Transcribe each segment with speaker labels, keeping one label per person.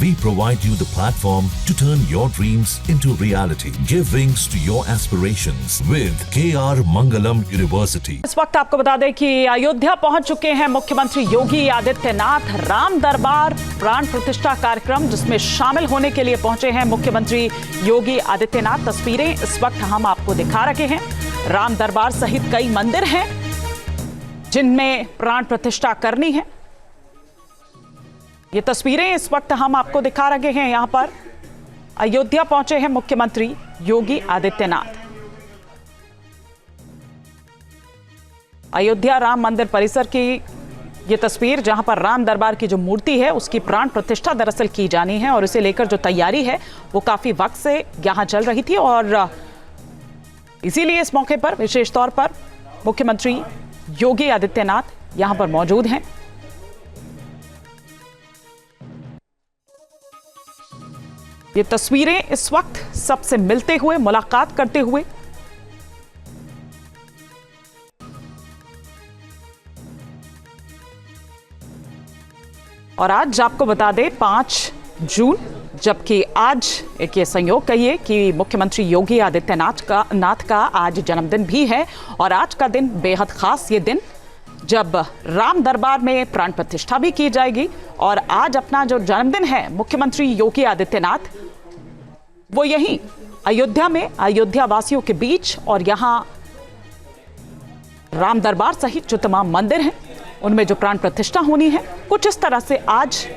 Speaker 1: We provide you the platform to turn your dreams into reality. Give wings to your aspirations with KR Mangalam University.
Speaker 2: इस वक्त आपको बता दें कि अयोध्या पहुंच चुके हैं मुख्यमंत्री योगी आदित्यनाथ। राम दरबार प्राण प्रतिष्ठा कार्यक्रम जिसमें शामिल होने के लिए पहुंचे हैं मुख्यमंत्री योगी आदित्यनाथ। तस्वीरें इस वक्त हम आपको दिखा रहे हैं। राम दरबार सहित कई मंदिर हैं जिनमें प्राण प्रतिष्ठा करनी है। ये तस्वीरें इस वक्त हम आपको दिखा रहे हैं। यहां पर अयोध्या पहुंचे हैं मुख्यमंत्री योगी आदित्यनाथ। अयोध्या राम मंदिर परिसर की ये तस्वीर, जहां पर राम दरबार की जो मूर्ति है उसकी प्राण प्रतिष्ठा दरअसल की जानी है और इसे लेकर जो तैयारी है वो काफी वक्त से यहां चल रही थी और इसीलिए इस मौके पर विशेष तौर पर मुख्यमंत्री योगी आदित्यनाथ यहां पर मौजूद हैं। ये तस्वीरें इस वक्त सबसे मिलते हुए, मुलाकात करते हुए। और आज आपको बता दें 5 जून, जबकि आज एक ये संयोग कहिए कि मुख्यमंत्री योगी आदित्यनाथ का आज जन्मदिन भी है और आज का दिन बेहद खास ये दिन जब राम दरबार में प्राण प्रतिष्ठा भी की जाएगी। और आज अपना जो जन्मदिन है मुख्यमंत्री योगी आदित्यनाथ वो यहीं अयोध्या में, अयोध्या वासियों के बीच, और यहां राम दरबार सहित जो तमाम मंदिर हैं उनमें जो प्राण प्रतिष्ठा होनी है, कुछ इस तरह से आज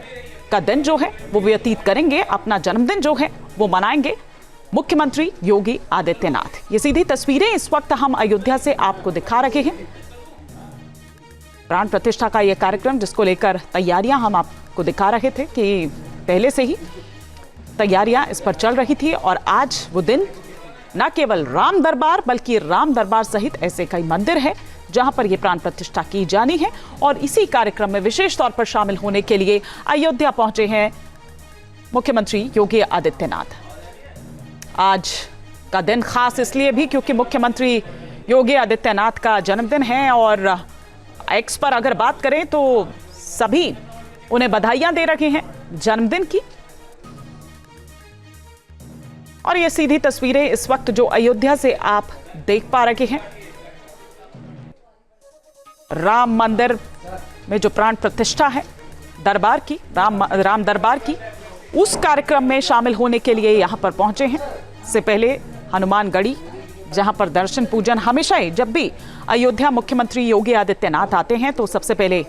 Speaker 2: का दिन जो है वो व्यतीत करेंगे। अपना जन्मदिन जो है वो मनाएंगे मुख्यमंत्री योगी आदित्यनाथ। ये सीधी तस्वीरें इस वक्त हम अयोध्या से आपको दिखा रहे हैं। प्राण प्रतिष्ठा का ये कार्यक्रम जिसको लेकर तैयारियां हम आपको दिखा रहे थे कि पहले से ही तैयारियां इस पर चल रही थी और आज वो दिन न केवल राम दरबार बल्कि राम दरबार सहित ऐसे कई मंदिर हैं जहां पर ये प्राण प्रतिष्ठा की जानी है। और इसी कार्यक्रम में विशेष तौर पर शामिल होने के लिए अयोध्या पहुंचे हैं मुख्यमंत्री योगी आदित्यनाथ। आज का दिन खास इसलिए भी क्योंकि मुख्यमंत्री योगी आदित्यनाथ का जन्मदिन है और एक्स पर अगर बात करें तो सभी उन्हें बधाइयां दे रहे हैं जन्मदिन की। और ये सीधी तस्वीरें इस वक्त जो अयोध्या से आप देख पा रहे हैं, राम मंदिर में जो प्राण प्रतिष्ठा है दरबार की, राम दरबार की, उस कार्यक्रम में शामिल होने के लिए यहां पर पहुंचे हैं। इससे पहले हनुमानगढ़ी, जहां पर दर्शन पूजन हमेशा ही, जब भी अयोध्या मुख्यमंत्री योगी आदित्यनाथ आते हैं तो सबसे पहले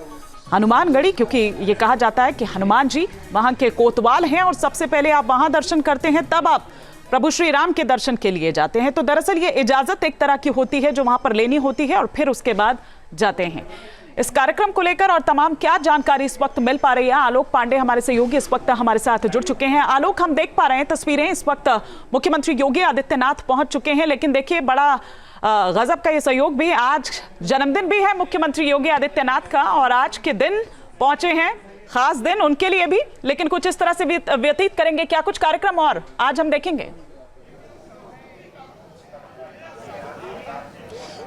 Speaker 2: हनुमानगढ़ी, क्योंकि ये कहा जाता है कि हनुमान जी वहां के कोतवाल हैं और सबसे पहले आप वहां दर्शन करते हैं तब आप प्रभु श्री राम के दर्शन के लिए जाते हैं। तो दरअसल ये इजाजत एक तरह की होती है जो वहां पर लेनी होती है और फिर उसके बाद जाते हैं। इस कार्यक्रम को लेकर और तमाम क्या जानकारी इस वक्त मिल पा रही है, आलोक पांडे हमारे सहयोगी इस वक्त हमारे साथ जुड़ चुके हैं। आलोक, हम देख पा रहे हैं तस्वीरें, इस वक्त मुख्यमंत्री योगी आदित्यनाथ पहुंच चुके हैं, लेकिन देखिए बड़ा गजब का ये सहयोग भी, आज जन्मदिन भी है मुख्यमंत्री योगी आदित्यनाथ का और आज के दिन पहुंचे हैं, खास दिन उनके लिए भी, लेकिन कुछ इस तरह से व्यतीत करेंगे। क्या कुछ कार्यक्रम और आज हम देखेंगे?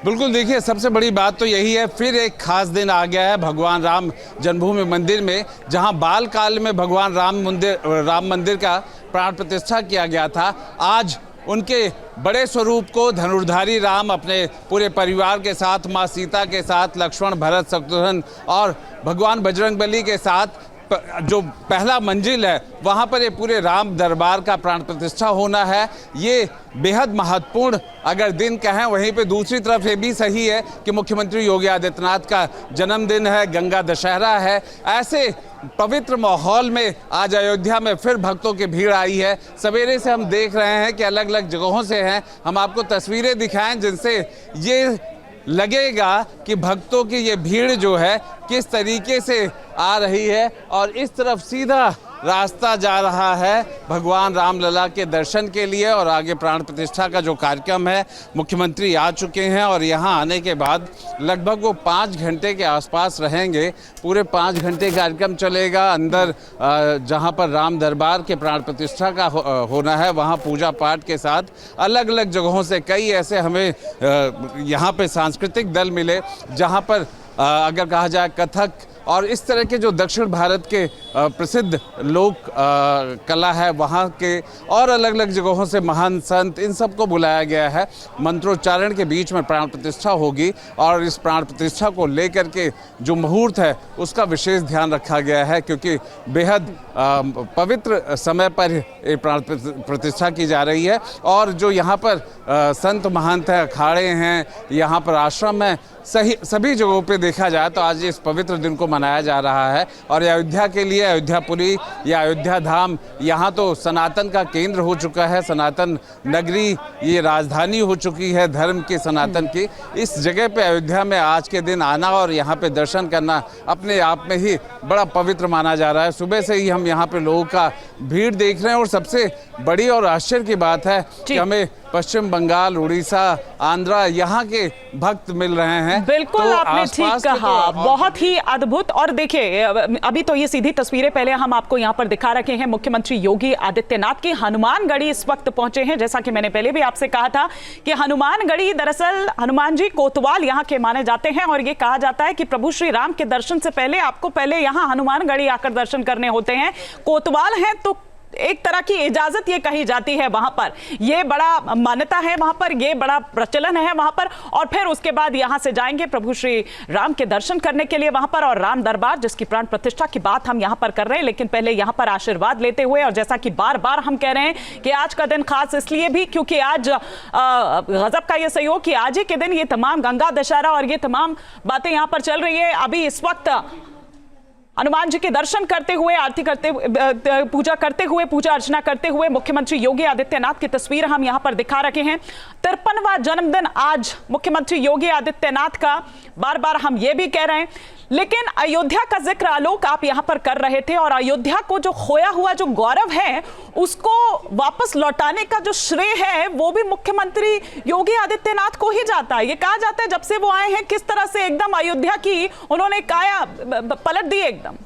Speaker 3: बिल्कुल, देखिए सबसे बड़ी बात तो यही है, फिर एक खास दिन आ गया है भगवान राम जन्मभूमि मंदिर में, जहां बाल काल में भगवान राम मंदिर का प्राण प्रतिष्ठा किया गया था। आज उनके बड़े स्वरूप को धनुर्धारी राम अपने पूरे परिवार के साथ, माँ सीता के साथ, लक्ष्मण, भरत, शत्रुघ्न और भगवान बजरंगबली के साथ जो पहला मंजिल है वहाँ पर ये पूरे राम दरबार का प्राण प्रतिष्ठा होना है। ये बेहद महत्वपूर्ण अगर दिन कहें, वहीं पे दूसरी तरफ ये भी सही है कि मुख्यमंत्री योगी आदित्यनाथ का जन्मदिन है, गंगा दशहरा है। ऐसे पवित्र माहौल में आज अयोध्या में फिर भक्तों की भीड़ आई है। सवेरे से हम देख रहे हैं कि अलग अलग जगहों से हैं। हम आपको तस्वीरें दिखाएं जिनसे ये लगेगा कि भक्तों की ये भीड़ जो है किस तरीके से आ रही है और इस तरफ सीधा रास्ता जा रहा है भगवान रामलला के दर्शन के लिए। और आगे प्राण प्रतिष्ठा का जो कार्यक्रम है, मुख्यमंत्री आ चुके हैं और यहाँ आने के बाद लगभग वो 5 घंटे के आसपास रहेंगे। पूरे 5 घंटे कार्यक्रम चलेगा। अंदर जहाँ पर राम दरबार के प्राण प्रतिष्ठा का होना है, वहाँ पूजा पाठ के साथ अलग अलग जगहों से कई ऐसे हमें यहाँ पे सांस्कृतिक दल मिले, जहाँ पर अगर कहा जाए कथक और इस तरह के जो दक्षिण भारत के प्रसिद्ध लोक कला है, वहाँ के और अलग अलग जगहों से महान संत, इन सबको बुलाया गया है। मंत्रोच्चारण के बीच में प्राण प्रतिष्ठा होगी और इस प्राण प्रतिष्ठा को लेकर के जो मुहूर्त है उसका विशेष ध्यान रखा गया है, क्योंकि बेहद पवित्र समय पर ये प्राण प्रतिष्ठा की जा रही है। और जो यहाँ पर संत महंत हैं, अखाड़े हैं, यहाँ पर आश्रम है, सभी जगहों पे देखा जाए तो आज इस पवित्र दिन को मनाया जा रहा है। और अयोध्या के लिए अयोध्यापुरी या अयोध्या धाम यहाँ तो सनातन का केंद्र हो चुका है, सनातन नगरी, ये राजधानी हो चुकी है धर्म की, सनातन की। इस जगह पे अयोध्या में आज के दिन आना और यहाँ पे दर्शन करना अपने आप में ही बड़ा पवित्र माना जा रहा है। सुबह से ही हम यहाँ पे लोगों का भीड़ देख रहे हैं और सबसे बड़ी और आश्चर्य की बात है कि हमें पश्चिम बंगाल, उड़ीसा, आंध्रा, यहाँ के भक्त मिल रहे हैं।
Speaker 2: बिल्कुल,
Speaker 3: तो
Speaker 2: आपने ठीक कहा, बहुत ही अद्भुत। और देखिए, अभी तो ये सीधी तस्वीरें पहले हम आपको यहाँ पर दिखा रखे हैं। मुख्यमंत्री योगी आदित्यनाथ की हनुमानगढ़ी इस वक्त पहुंचे हैं। जैसा कि मैंने पहले भी आपसे कहा था कि हनुमानगढ़ी दरअसल हनुमान जी कोतवाल यहाँ के माने जाते हैं और ये कहा जाता है कि प्रभु श्री राम के दर्शन से पहले आपको पहले यहाँ हनुमानगढ़ी आकर दर्शन करने होते हैं। कोतवाल हैं तो एक तरह की इजाजत ये कही जाती है वहां पर, ये बड़ा मान्यता है वहां पर, ये बड़ा प्रचलन है वहां पर। और फिर उसके बाद यहां से जाएंगे प्रभु श्री राम के दर्शन करने के लिए वहां पर, और राम दरबार जिसकी प्राण प्रतिष्ठा की बात हम यहां पर कर रहे हैं। लेकिन पहले यहां पर आशीर्वाद लेते हुए, और जैसा कि बार बार हम कह रहे हैं कि आज का दिन खास इसलिए भी क्योंकि आज गजब का ये सहयोग कि आज ही के दिन ये तमाम गंगा दशहरा और ये तमाम बातें यहां पर चल रही है। अभी इस वक्त हनुमान जी के दर्शन करते हुए, आरती करते हुए, पूजा करते हुए, पूजा अर्चना करते हुए मुख्यमंत्री योगी आदित्यनाथ की तस्वीर हम यहां पर दिखा रखे हैं। 53वां जन्मदिन आज मुख्यमंत्री योगी आदित्यनाथ का, बार बार हम ये भी कह रहे हैं। लेकिन अयोध्या का जिक्र आलोक आप यहां पर कर रहे थे, और अयोध्या को जो खोया हुआ जो गौरव है उसको वापस लौटाने का जो श्रेय है वो भी मुख्यमंत्री योगी आदित्यनाथ को ही जाता है। ये कहा जाता है जब से वो आए हैं किस तरह से एकदम अयोध्या की उन्होंने काया पलट दी एकदम।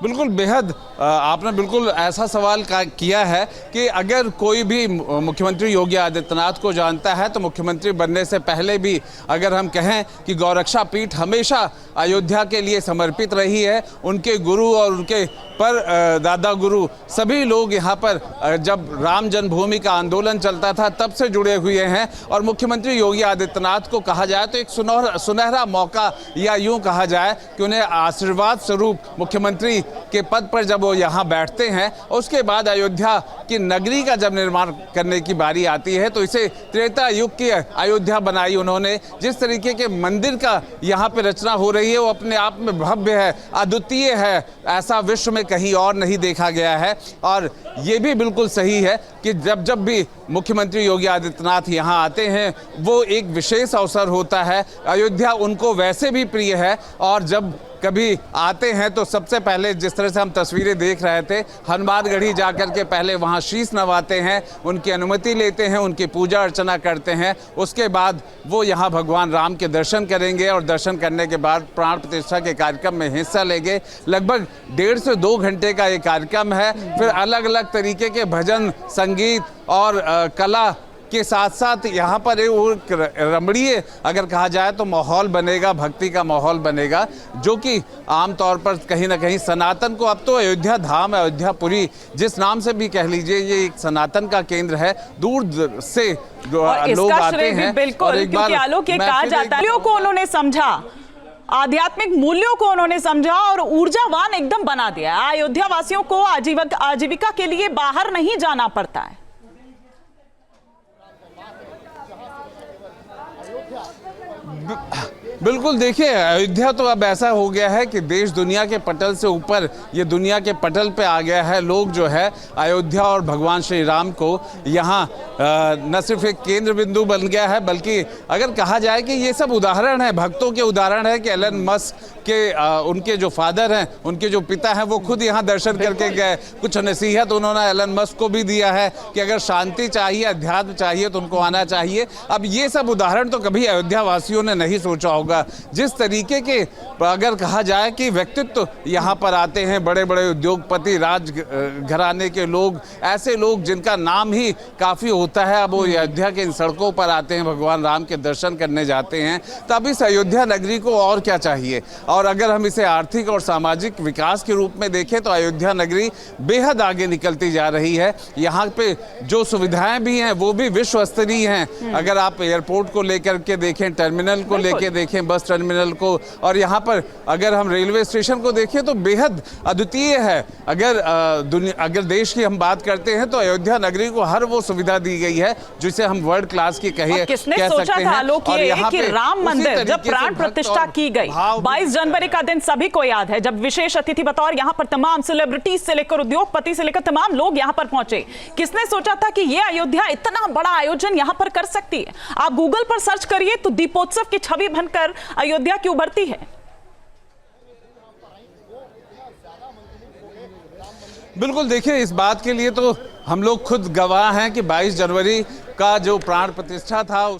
Speaker 3: बिल्कुल, बेहद आपने बिल्कुल ऐसा सवाल किया है कि अगर कोई भी मुख्यमंत्री योगी आदित्यनाथ को जानता है तो मुख्यमंत्री बनने से पहले भी अगर हम कहें कि गौरक्षा पीठ हमेशा अयोध्या के लिए समर्पित रही है। उनके गुरु और उनके पर दादा गुरु सभी लोग यहाँ पर जब राम जन्मभूमि का आंदोलन चलता था तब से जुड़े हुए हैं। और मुख्यमंत्री योगी आदित्यनाथ को कहा जाए तो एक सुनहरा मौका, या यूँ कहा जाए कि उन्हें आशीर्वाद स्वरूप मुख्यमंत्री के पद पर जब वो यहाँ बैठते हैं, उसके बाद अयोध्या की नगरी का जब निर्माण करने की बारी आती है तो इसे त्रेता युग की अयोध्या बनाई उन्होंने। जिस तरीके के मंदिर का यहाँ पे रचना हो रही है वो अपने आप में भव्य है, अद्वितीय है, ऐसा विश्व में कहीं और नहीं देखा गया है। और ये भी बिल्कुल सही है कि जब भी मुख्यमंत्री योगी आदित्यनाथ यहाँ आते हैं वो एक विशेष अवसर होता है। अयोध्या उनको वैसे भी प्रिय है और जब कभी आते हैं तो सबसे पहले जिस तरह से हम तस्वीरें देख रहे थे, हनुमानगढ़ी जाकर के पहले वहाँ शीश नवाते हैं, उनकी अनुमति लेते हैं, उनकी पूजा अर्चना करते हैं। उसके बाद वो यहाँ भगवान राम के दर्शन करेंगे और दर्शन करने के बाद प्राण प्रतिष्ठा के कार्यक्रम में हिस्सा लेंगे। लगभग 1.5 से 2 घंटे का ये कार्यक्रम है। फिर अलग अलग तरीके के भजन, संगीत और कला के साथ साथ यहाँ पर एक रमणीय अगर कहा जाए तो माहौल बनेगा, भक्ति का माहौल बनेगा, जो कि आमतौर पर कहीं ना कहीं सनातन को, अब तो अयोध्या धाम, अयोध्यापुरी जिस नाम से भी कह लीजिए, ये एक सनातन का केंद्र है। दूर से लोग आते हैं।
Speaker 2: बिल्कुल, क्योंकि आलोक ये कहा जाता है को उन्होंने समझा, आध्यात्मिक मूल्यों को उन्होंने समझा और ऊर्जावान एकदम बना दिया। अयोध्या वासियों को आजीविका के लिए बाहर नहीं जाना पड़ता है।
Speaker 3: बिल्कुल, देखिए अयोध्या तो अब ऐसा हो गया है कि देश दुनिया के पटल से ऊपर ये दुनिया के पटल पे आ गया है। लोग जो है अयोध्या और भगवान श्री राम को यहाँ न सिर्फ एक केंद्र बिंदु बन गया है, बल्कि अगर कहा जाए कि ये सब उदाहरण है, भक्तों के उदाहरण है कि एलन मस्क के उनके जो फादर हैं, उनके जो पिता हैं, वो खुद यहाँ दर्शन करके गए। कुछ नसीहत उन्होंने एलन मस्क को भी दिया है कि अगर शांति चाहिए, अध्यात्म चाहिए तो उनको आना चाहिए। अब ये सब उदाहरण तो कभी अयोध्या वासियों ने नहीं सोचा होगा होगा। जिस तरीके के अगर कहा जाए कि व्यक्तित्व यहाँ पर आते हैं, बड़े बड़े उद्योगपति, राज घराने के लोग, ऐसे लोग जिनका नाम ही काफ़ी होता है, अब वो अयोध्या के इन सड़कों पर आते हैं, भगवान राम के दर्शन करने जाते हैं। तब इस अयोध्या नगरी को और क्या चाहिए। और अगर हम इसे आर्थिक और सामाजिक विकास के रूप में देखें तो अयोध्या नगरी बेहद आगे निकलती जा रही है। यहाँ पे जो सुविधाएं भी हैं वो भी विश्व स्तरीय हैं। अगर आप एयरपोर्ट को लेकर के देखें, टर्मिनल को लेकर देखें, बस टर्मिनल को, और यहाँ पर अगर हम रेलवे स्टेशन को देखें तो बेहद अद्वितीय है। अगर देश की हम बात करते हैं तो अयोध्या नगरी को हर वो सुविधा दी गई है जिसे हम वर्ल्ड क्लास की कह सकते हैं।
Speaker 2: आलोक, ये कि राम मंदिर जब प्राण प्रतिष्ठा की गई 22 जनवरी का दिन सभी को याद है, जब विशेष अतिथि बतौर यहाँ पर तमाम सेलिब्रिटीज से लेकर उद्योगपति से लेकर तमाम लोग यहाँ पर पहुंचे। किसने सोचा था कि ये अयोध्या इतना बड़ा आयोजन यहाँ पर कर सकती है। आप गूगल पर सर्च करिए तो दीपोत्सव की छवि बनकर अयोध्या की उभरती है।
Speaker 3: बिल्कुल, देखिए इस बात के लिए तो हम लोग खुद गवाह हैं कि 22 जनवरी का जो प्राण प्रतिष्ठा था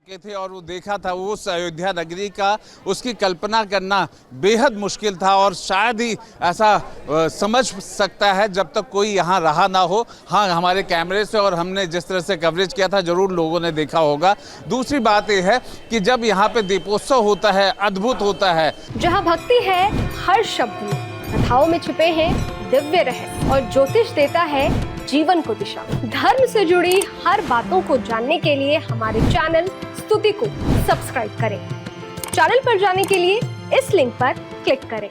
Speaker 3: थे और वो देखा था, वो उस अयोध्या नगरी का उसकी कल्पना करना बेहद मुश्किल था और शायद ही ऐसा समझ सकता है जब तक कोई यहाँ रहा ना हो। हाँ, हमारे कैमरे से और हमने जिस तरह से कवरेज किया था जरूर लोगों ने देखा होगा। दूसरी बात यह है कि जब यहाँ पे दीपोत्सव होता है, अद्भुत होता है।
Speaker 4: जहाँ भक्ति है हर शब्द में, कथाओं में छिपे हैं दिव्य रहस्य और ज्योतिष देता है जीवन को दिशा। धर्म से जुड़ी हर बातों को जानने के लिए हमारे चैनल स्तुति को सब्सक्राइब करें। चैनल पर जाने के लिए इस लिंक पर क्लिक करें।